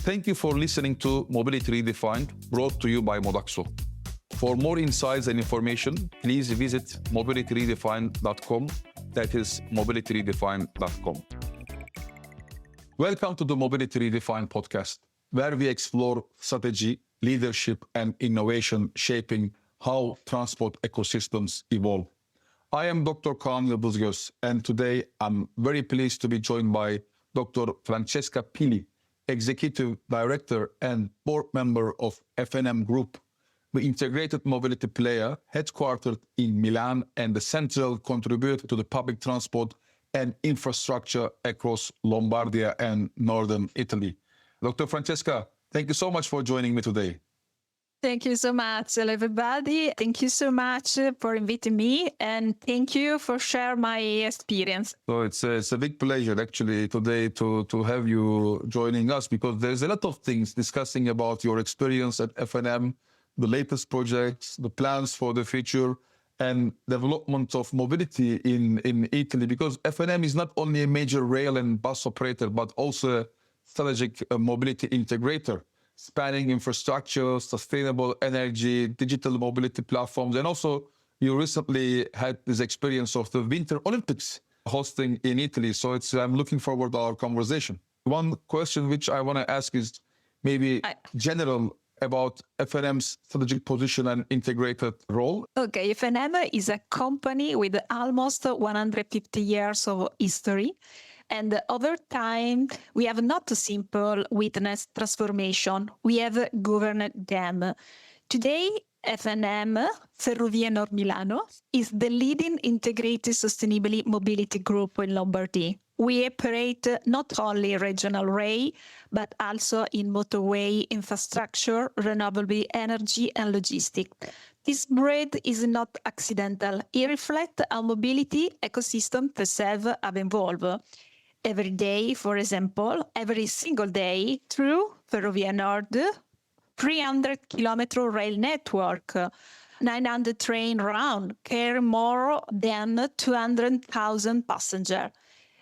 Thank you for listening to Mobility Redefined, brought to you by Modaxo. For more insights and information, please visit mobilityredefined.com. That is mobilityredefined.com. Welcome to the Mobility Redefined podcast, where we explore strategy, leadership, and innovation shaping how transport ecosystems evolve. I am Dr. Kaan Yıldızgöz, and today I'm very pleased to be joined by Dr. Francesca Pili, Executive Director and Board Member of FNM Group, the integrated mobility player headquartered in Milan and the central contributor to the public transport and infrastructure across Lombardia and northern Italy. Dr. Francesca, thank you so much for joining me today. Thank you so much, everybody. Thank you so much for inviting me, and thank you for sharing my experience. So it's a big pleasure actually today to have you joining us, because there's a lot of things discussing about your experience at FNM, the latest projects, the plans for the future, and development of mobility in Italy, because FNM is not only a major rail and bus operator, but also a strategic mobility integrator, spanning infrastructure, sustainable energy, digital mobility platforms. And also, you recently had this experience of the Winter Olympics hosting in Italy. So I'm looking forward to our conversation. One question which I want to ask is maybe general about FNM's strategic position and integrated role. Okay, FNM is a company with almost 150 years of history. And over time, we have not a simple witnessed transformation, we have governed them. Today, FNM, Ferrovie Nord Milano, is the leading integrated sustainable mobility group in Lombardy. We operate not only regional rail, but also in motorway infrastructure, renewable energy, and logistics. This breadth is not accidental. It reflects how mobility ecosystem perceive have evolved. Every day, for example, every single day, through Ferrovie Nord, 300-kilometer rail network, 900 train round, carry more than 200,000 passengers.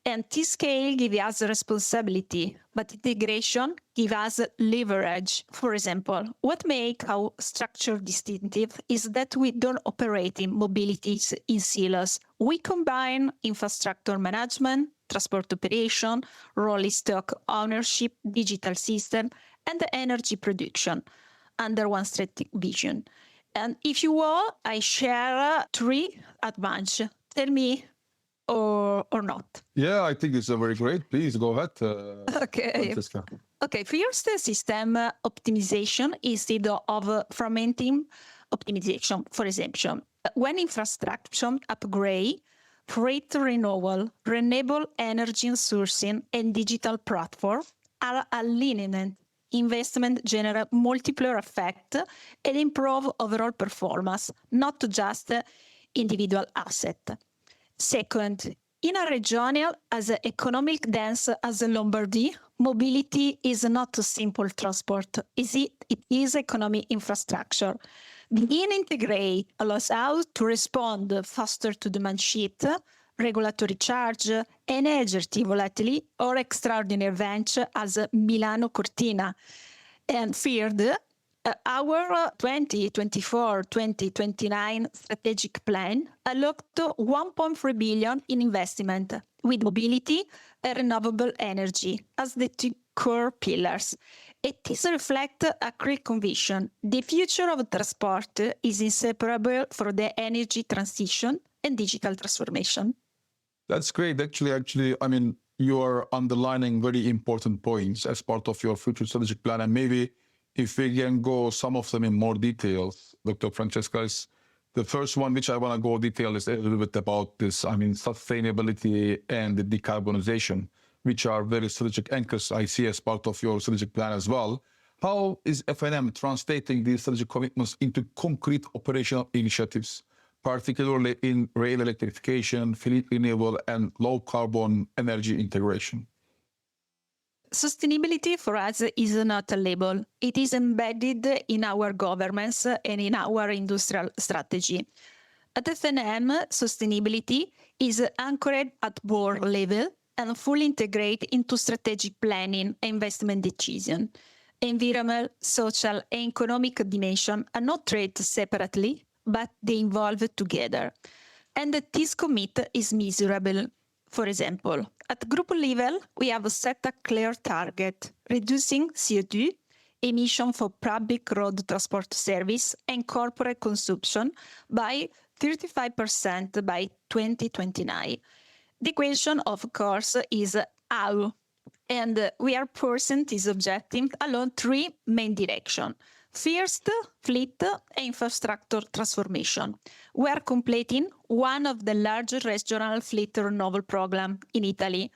And this scale gives us responsibility, but integration gives us leverage. For example, what makes our structure distinctive is that we don't operate in mobility in silos. We combine infrastructure management, transport operation, rolling stock ownership, digital system, and the energy production under one strategic vision. And if you will, I share three advantages. Tell me or not. Yeah, I think it's a very great. Please go ahead, Okay. Francesca. Okay, first, system optimization instead of fragmenting optimization. For example, when infrastructure upgrade, freight renewal, renewable energy sourcing, and digital platform are aligned. Investment generate multiplier effect and improve overall performance, not just individual asset. Second, in a regional as economic dense as Lombardy, mobility is not a simple transport. It is economic infrastructure. Being integrate allows us to respond faster to demand shift, regulatory charge, energy volatility, or extraordinary events as Milano-Cortina. And third, our 2024-2029 strategic plan allocated 1.3 billion in investment, with mobility and renewable energy as the two core pillars. It reflects a clear conviction. The future of transport is inseparable from the energy transition and digital transformation. That's great. Actually, I mean, you are underlining very important points as part of your future strategic plan. And maybe if we can go some of them in more details, Dr. Francesca, is the first one, which I want to go detail, is a little bit about this, sustainability and the decarbonization, which are very strategic anchors I see as part of your strategic plan as well. How is FNM translating these strategic commitments into concrete operational initiatives, particularly in rail electrification, fleet renewal, and low carbon energy integration? Sustainability for us is not a label. It is embedded in our governance and in our industrial strategy. At FNM, sustainability is anchored at board level and fully integrate into strategic planning and investment decision. Environmental, social, and economic dimension are not treated separately, but they involve together. And this commit is measurable. For example, at group level, we have set a clear target, reducing CO2 emission for public road transport service and corporate consumption by 35% by 2029. The question, of course, is how, and we are pursuing this objective along three main directions. First, fleet and infrastructure transformation. We are completing one of the largest regional fleet renewal programs in Italy,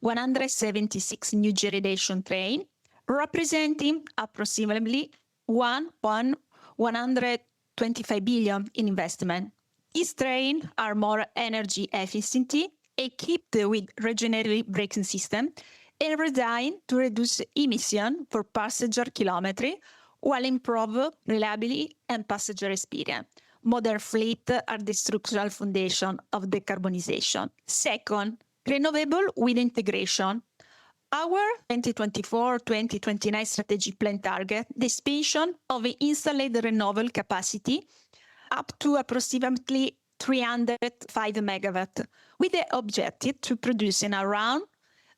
176 new generation trains, representing approximately 1.125 billion in investment. These trains are more energy efficient, equipped with regenerative braking system, and designed to reduce emission per passenger kilometer while improve reliability and passenger experience. Modern fleet are the structural foundation of decarbonization. Second, renewable with integration. Our 2024-2029 strategic plan target the expansion of installed renewable capacity up to approximately 305 megawatt, with the objective to produce in around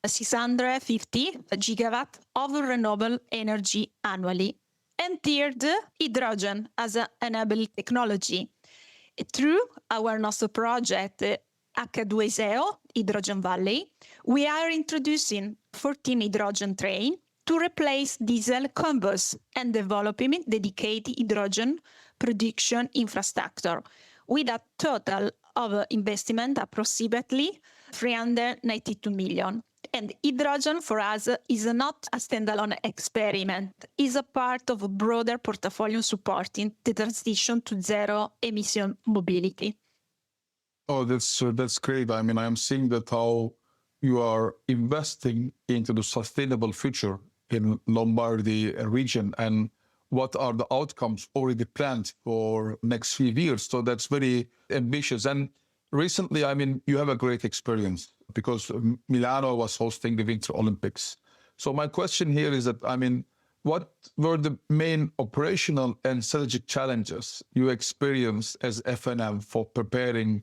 650 gigawatt of renewable energy annually. And third, hydrogen as an enabling technology. Through our nostro project, H2SEO, Hydrogen Valley, we are introducing 14 hydrogen trains to replace diesel combos and developing dedicated hydrogen production infrastructure with a total of investment approximately 392 million. And hydrogen for us is not a standalone experiment, it's a part of a broader portfolio supporting the transition to zero emission mobility. Oh, that's great. I mean, I'm seeing that how you are investing into the sustainable future in Lombardy region and what are the outcomes already planned for next few years. So that's very ambitious. And recently, I mean, you have a great experience because Milano was hosting the Winter Olympics. So my question here is that, I mean, what were the main operational and strategic challenges you experienced as FNM for preparing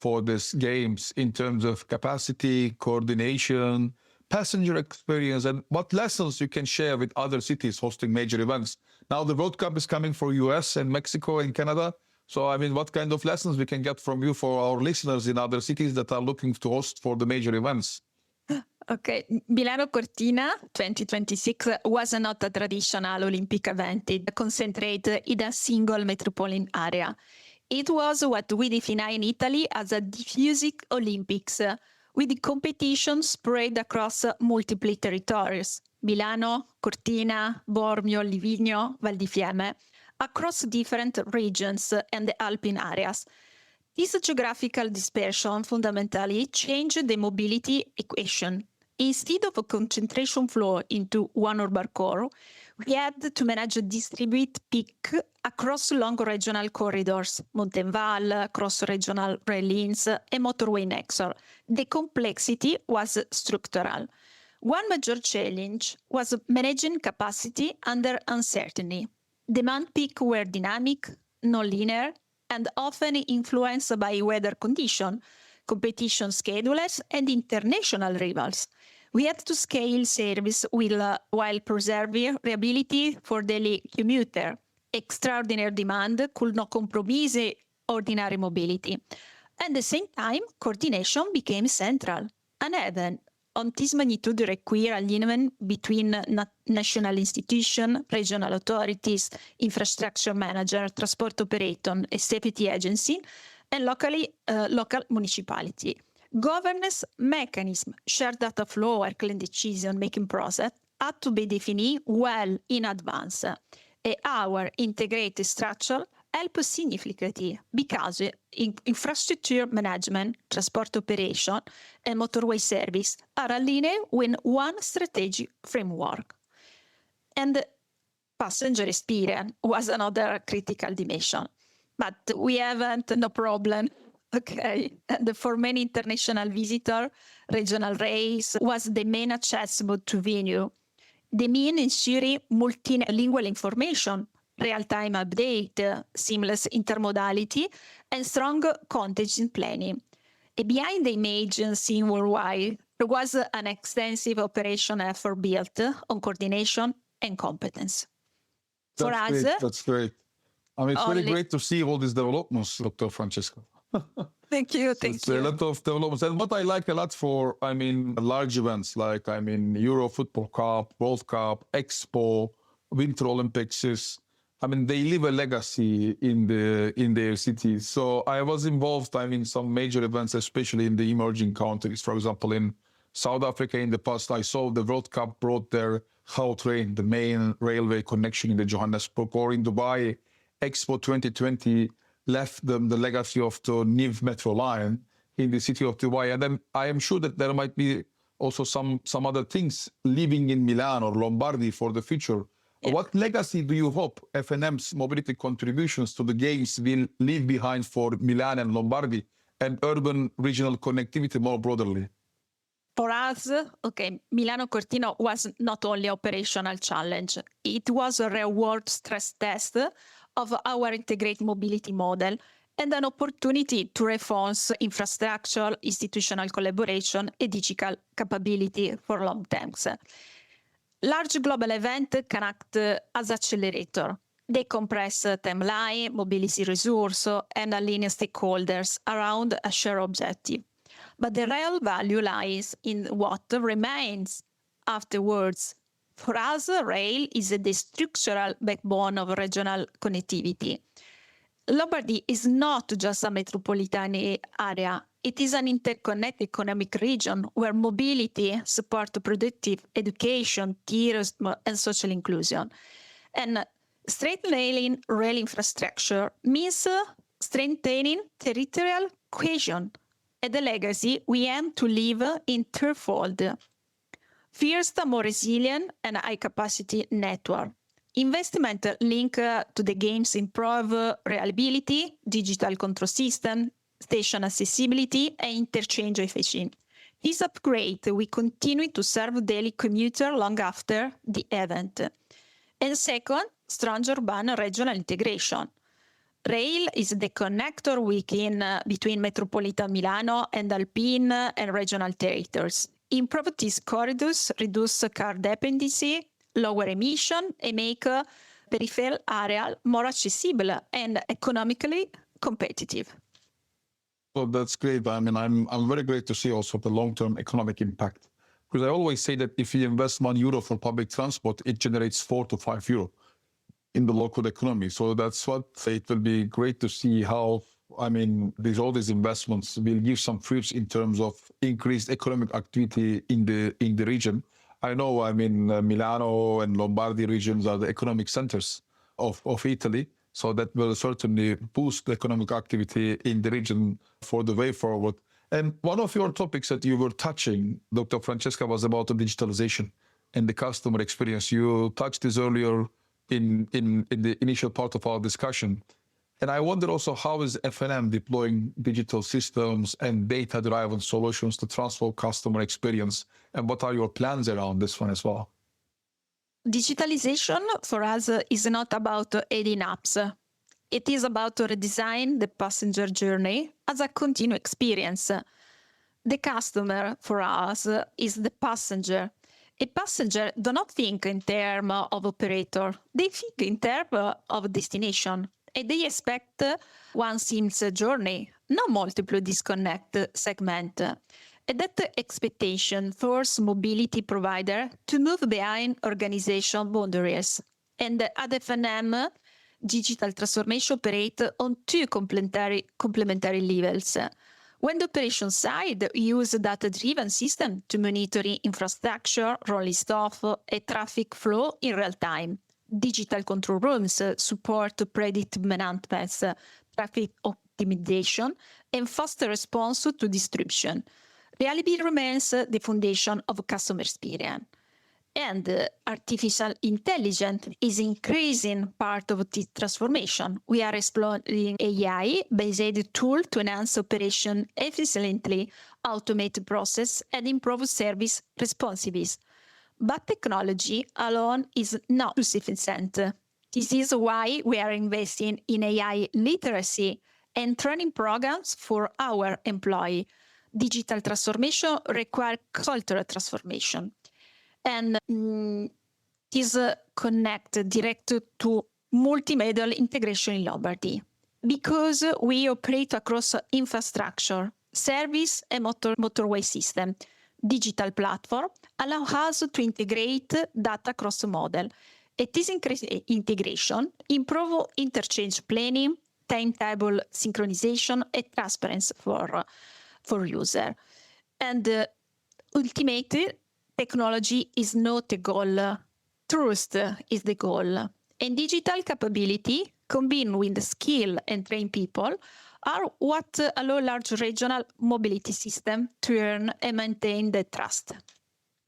for these games in terms of capacity, coordination, passenger experience, and what lessons you can share with other cities hosting major events? Now the World Cup is coming for US and Mexico and Canada. So, I mean, what kind of lessons we can get from you for our listeners in other cities that are looking to host for the major events? Okay, Milano-Cortina 2026 was not a traditional Olympic event. It concentrated in a single metropolitan area. It was what we define in Italy as a diffuse Olympics, with the competition spread across multiple territories, Milano, Cortina, Bormio, Livigno, Val di Fiemme, across different regions and the alpine areas. This geographical dispersion fundamentally changed the mobility equation. Instead of a concentration flow into one urban core, we had to manage a distributed peak across long regional corridors, mountain val, cross-regional rail links, and motorway nexus. The complexity was structural. One major challenge was managing capacity under uncertainty. Demand peaks were dynamic, non-linear, and often influenced by weather conditions, competition schedules, and international rivals. We had to scale service while preserving reliability for daily commuter. Extraordinary demand could not compromise ordinary mobility. At the same time, coordination became central. An event on this magnitude required alignment between national institutions, regional authorities, infrastructure manager, transport operator, and safety agency, and local municipality. Governance mechanism, shared data flow, and clean decision-making process had to be defined well in advance. Our integrated structure helped significantly because infrastructure management, transport operation, and motorway service are aligned with one strategic framework. And passenger experience was another critical dimension. But we haven't no problem Okay. And for many international visitors, regional rails was the main accessible to venue. The mean ensuring multilingual information, real-time update, seamless intermodality, and strong contingent planning. And behind the image seen worldwide, there was an extensive operation effort built on coordination and competence. For That's us, great. That's great. I mean, it's really only- great to see all these developments, Dr. Francesca. Thank you, So thank it's a you. lot of developments. And what I like a lot for, I mean, large events like, I mean, Euro Football Cup, World Cup, Expo, Winter Olympics is, I mean, they leave a legacy in their cities. So I was involved, I mean, some major events, especially in the emerging countries. For example, in South Africa in the past, I saw the World Cup brought their Gautrain, the main railway connection in the Johannesburg, or in Dubai, Expo 2020 left them the legacy of the NIV metro line in the city of Dubai. And then I am sure that there might be also some other things living in Milan or Lombardy for the future. Yeah. What legacy do you hope FNM's mobility contributions to the Games will leave behind for Milan and Lombardy and urban regional connectivity more broadly? For us, okay, Milano-Cortina was not only an operational challenge, it was a real-world stress test of our integrated mobility model and an opportunity to reinforce infrastructure, institutional collaboration, and digital capability for long terms. Large global events can act as accelerator. They compress timeline, mobility resource, and align stakeholders around a shared objective. But the real value lies in what remains afterwards. For us, rail is the structural backbone of regional connectivity. Lombardy is not just a metropolitan area. It is an interconnected economic region where mobility supports productive education, tourism, and social inclusion. And strengthening rail infrastructure means strengthening territorial cohesion. And the legacy we aim to leave in threefold. First, a more resilient and high-capacity network. Investment linked to the Games improve reliability, digital control system, station accessibility, and interchange efficiency. This upgrade will continue to serve daily commuter long after the event. And second, strong urban regional integration. Rail is the connector between metropolitan Milano and alpine and regional territories. Improve these corridors, reduce car dependency, lower emission, and make peripheral area more accessible and economically competitive. Well, that's great. I mean, I'm very great to see also the long-term economic impact. Because I always say that if you invest €1 for public transport, it generates €4 to €5 in the local economy. So that's what it will be great to see how, I mean, all these investments will give some fruits in terms of increased economic activity in the region. I know, I mean, Milano and Lombardy regions are the economic centers of Italy. So that will certainly boost the economic activity in the region for the way forward. And one of your topics that you were touching, Dr. Francesca, was about the digitalization and the customer experience. You touched this earlier in the initial part of our discussion. And I wonder also, how is FNM deploying digital systems and data-driven solutions to transform customer experience? And what are your plans around this one as well? Digitalization for us is not about adding apps. It is about to redesign the passenger journey as a continuous experience. The customer for us is the passenger. A passenger do not think in terms of operator. They think in terms of destination. And they expect one seamless journey, not multiple disconnect segments. And that expectation forces mobility provider to move behind organization boundaries. And at FNM, digital transformation operates on two complementary levels. When the operation side, we use data-driven system to monitor infrastructure, rolling stock, and traffic flow in real time. Digital control rooms support predictive maintenance, traffic optimization, and faster response to disruption. Reliability remains the foundation of customer experience. And artificial intelligence is increasing part of this transformation. We are exploring AI-based tool to enhance operation efficiently, automate process, and improve service responsiveness. But technology alone is not sufficient. This is why we are investing in AI literacy and training programs for our employees. Digital transformation requires cultural transformation. And is connected direct to multimodal integration in Lombardy because we operate across infrastructure, service, and motorway system. Digital platform allow us to integrate data across the model. This integration improve interchange planning, timetable synchronization, and transparency for user. And ultimately, technology is not the goal. Trust is the goal. And digital capability, combined with the skill and trained people, are what allow large regional mobility system to earn and maintain the trust.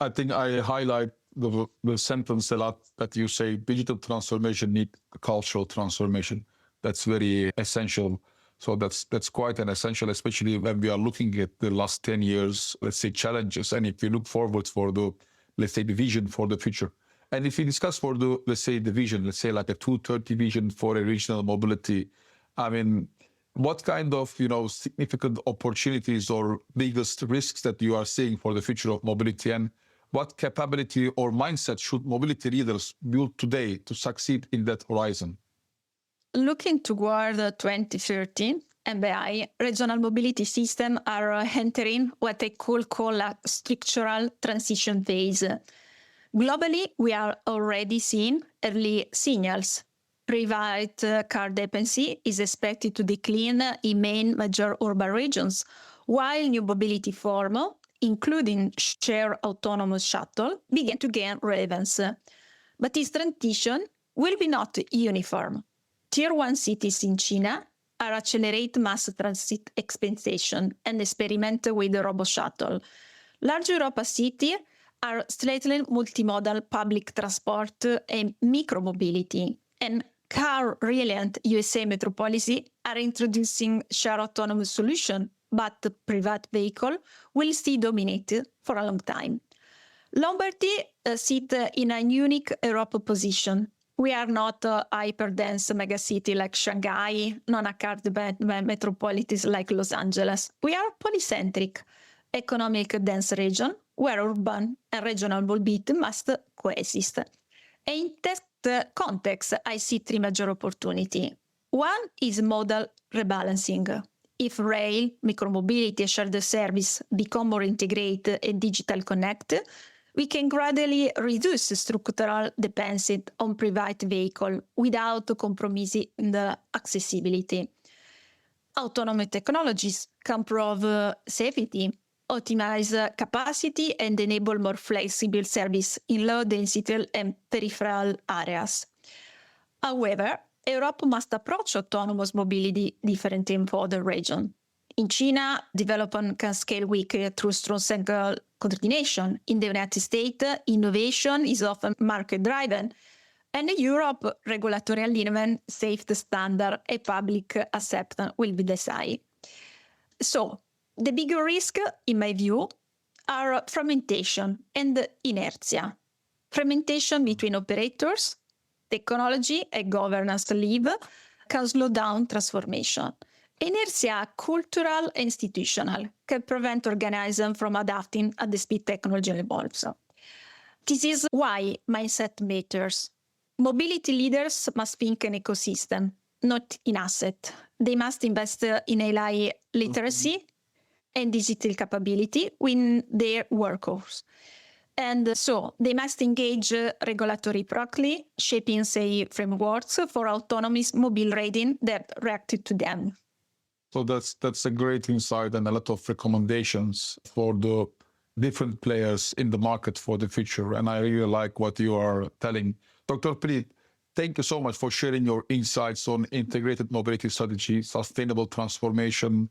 I think I highlight the sentence a lot that you say digital transformation need cultural transformation. That's very essential. So that's quite an essential, especially when we are looking at the last 10 years, let's say, challenges. And if we look forward for the, let's say, the vision for the future. And if we discuss for the, let's say, the vision, let's say like a 2030 vision for a regional mobility, I mean, what kind of, significant opportunities or biggest risks that you are seeing for the future of mobility, and what capability or mindset should mobility leaders build today to succeed in that horizon? Looking toward 2030, MBI regional mobility systems are entering what I could call a structural transition phase. Globally, we are already seeing early signals. Private car dependency is expected to decline in main major urban regions, while new mobility forms, including shared autonomous shuttle, begin to gain relevance. But this transition will be not uniform. Tier 1 cities in China are accelerate mass transit expansion and experiment with the robo shuttle. Large Europa cities are strengthening multimodal public transport and micromobility, and car-reliant USA metropolises are introducing shared autonomous solutions, but the private vehicle will still dominate for a long time. Lombardy sits in a unique Europe position. We are not a hyper-dense megacity like Shanghai, not a car-dependent metropolis like Los Angeles. We are a polycentric, economic dense region where urban and regional mobility must coexist. And in that context, I see three major opportunities. One is modal rebalancing. If rail, micromobility, and shared service become more integrated and digital connected, we can gradually reduce structural dependency on private vehicle without compromising the accessibility. Autonomous technologies can improve safety, optimize capacity, and enable more flexible service in low-density and peripheral areas. However, Europe must approach autonomous mobility differently from other regions. In China, development can scale weaker through strong central coordination. In the United States, innovation is often market-driven. And in Europe, regulatory alignment, safety standard, and public acceptance will be decided. So, the bigger risk, in my view, are fragmentation and inertia. Fragmentation between operators, technology, and governance leave can slow down transformation. Inertia, cultural and institutional, can prevent organisms from adapting at the speed technology evolves. This is why mindset matters. Mobility leaders must think in ecosystem, not in asset. They must invest in AI literacy and digital capability in their workforce. And so they must engage regulatory properly, shaping, say, frameworks for autonomous mobile rating that reacted to them. So that's a great insight and a lot of recommendations for the different players in the market for the future. And I really like what you are telling. Dr. Pili, thank you so much for sharing your insights on integrated mobility strategy, sustainable transformation,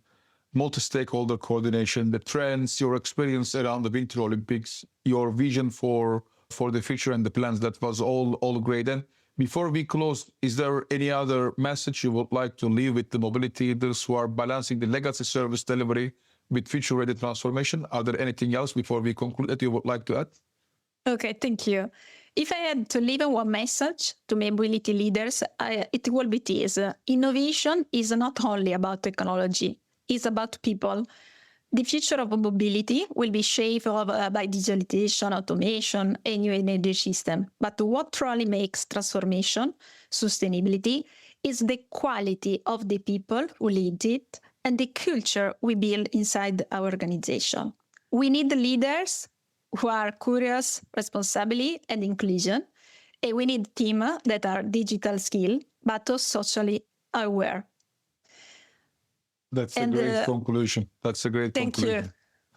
multi-stakeholder coordination, the trends, your experience around the Winter Olympics, your vision for for the future and the plans. That was all great. And before we close, is there any other message you would like to leave with the mobility leaders who are balancing the legacy service delivery with future-ready transformation? Are there anything else before we conclude that you would like to add? Okay, thank you. If I had to leave one message to mobility leaders, it will be this. Innovation is not only about technology, it's about people. The future of mobility will be shaped by digitalization, automation, and new energy system. But what truly makes transformation, sustainability, is the quality of the people who lead it and the culture we build inside our organization. We need leaders who are curious, responsible, and inclusion. And we need teams that are digital skilled, but also socially aware. That's a great conclusion. That's a great conclusion. Thank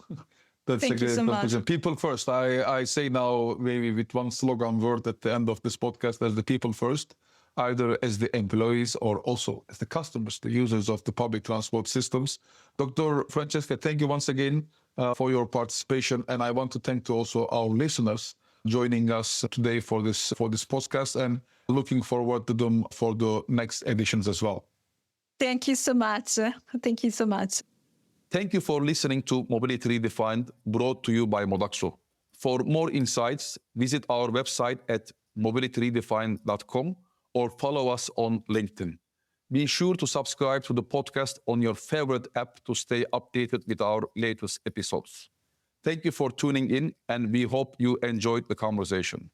you. That's a great conclusion. People first. I say now maybe with one slogan word at the end of this podcast as the people first, either as the employees or also as the customers, the users of the public transport systems. Dr. Francesca, thank you once again for your participation. And I want to thank also our listeners joining us today for this podcast, and looking forward to them for the next editions as well. Thank you so much. Thank you so much. Thank you for listening to Mobility Redefined, brought to you by Modaxo. For more insights, visit our website at mobilityredefined.com or follow us on LinkedIn. Be sure to subscribe to the podcast on your favorite app to stay updated with our latest episodes. Thank you for tuning in, and we hope you enjoyed the conversation.